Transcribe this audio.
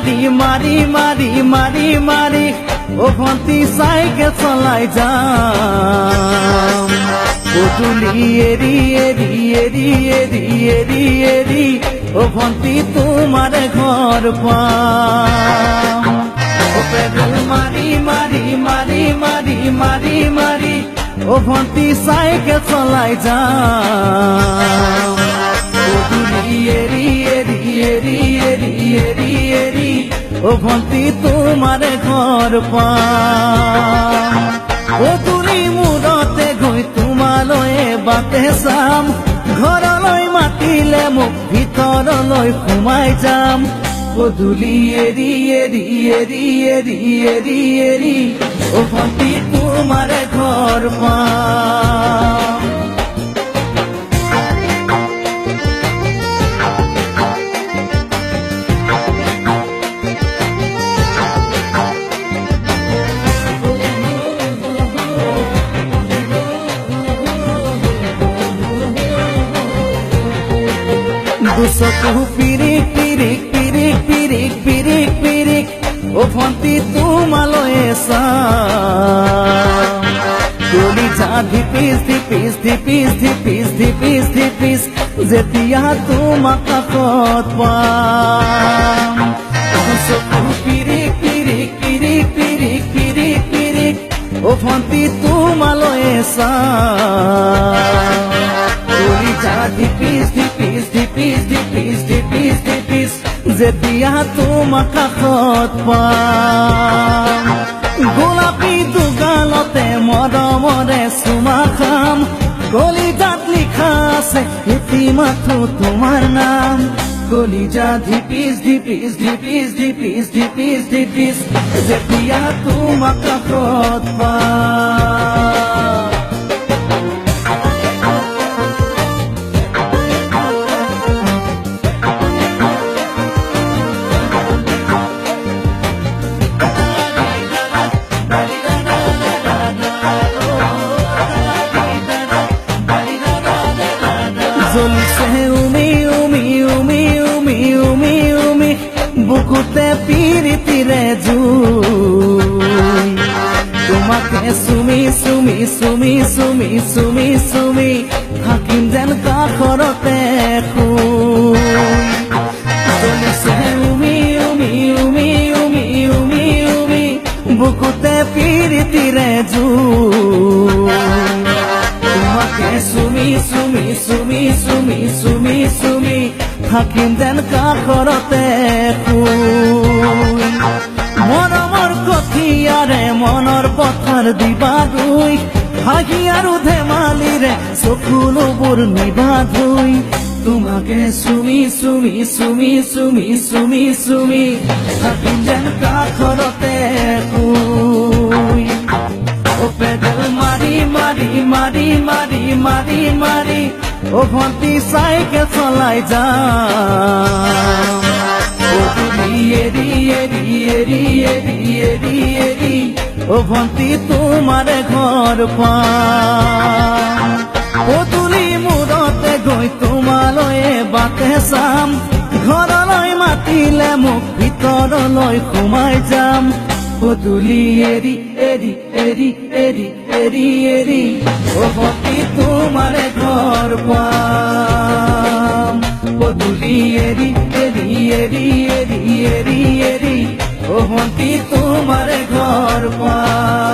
মারি মারি মারি মারি মারি ও ভন্তি সাইকেল চলাই যাম পদুলি এরি এরি এরি এরি এরি এরি ও ভন্তি তোমার ঘর পাম ও পেডেল মারি মারি মারি মারি মারি মারি ও ভন্তি সাইকেল চলাই যাম পদুলি এরি এরি এরি এরি এরি এরি ও ভন্তি তোমার ঘর পাম পদুলি মূৰতে গৈ তোমালৈয়ে বাটে চাম ঘৰলৈ মাতিলে মোক ভিতৰলৈ সোমাই যাম পদুলি এৰি এৰি এৰি এৰি এৰি এৰি ও ভন্তি তোমাৰ ঘৰ পাম দুচকু পিৰিক পিৰিক পিৰিক পিৰিক পিৰিক পিৰিক ও ভন্তি তোমালৈয়ে চাম কলিজা ধিপিস ধিপিস ধিপিস ধিপিস ধিপিস ধিপিস যেতিয়া তোমাক কাষত পাম দুচকু পিৰিক পিৰিক পিৰিক পিৰিক পিৰিক পিৰিক ও ভন্তি তোমালৈয়ে চাম কলিজা ধিপিস ধিপিস ধিপিস ধিপিস ধিপিস ধিপিস যেতিয়া তোমাক কাষত পাম গোলাপী দুগালতে মৰমৰে চুমা খাম কলিজাত লিখা আছে এটি মাথো তোমাৰ নাম কলিজা ধিপিস ধিপিস ধিপিস ধিপিস ধিপিস ধিপিস যেতিয়া তোমাক কাষত পাম জ্বলিছে উমি উমি উমি উমি উমি উমি বুকুতে পিৰিতিৰে জুই তোমাকে চুমি চুমি চুমি চুমি চুমি চুমি থাকিম যেন কাষৰতে শুই জ্বলিছে উমি উমি উমি উমি উমি উমি বুকুতে পিৰিতিৰে জুই তোমাকে চুমি চুমি চুমি চুমি চুমি চুমি থাকিম যেন কাষৰতে শুই মৰমৰ কঠিয়াৰে মনৰ পথাৰ দিবা ধুই হাঁহি আৰু ধেমালিৰে চকুলোবোৰ নিবা ধুই তোমাকে চুমি চুমি চুমি চুমি চুমি চুমি থাকিম যেন কাষৰতে শুই ও পেডেল মারি মারি মারি মারি মারি মারি ও ভন্তি সাইকেল চলাই যাম পদুলি এরি এরি এরি এরি এরি এরি ও ভন্তি তোমার ঘর পাম পদুলি মূৰতে গৈ তোমালৈয়ে বাটে চাম ঘৰলৈ মাতিলে মোক ভিতৰলৈ সোমাই যাম পদুলি এরি এরি এরি এরি এরি এরি ও ভন্তি তোমার ঘর পাম পদুলি এরি এরি এরি এরি এরি এরি ও ভন্তি তোমার ঘর পাম।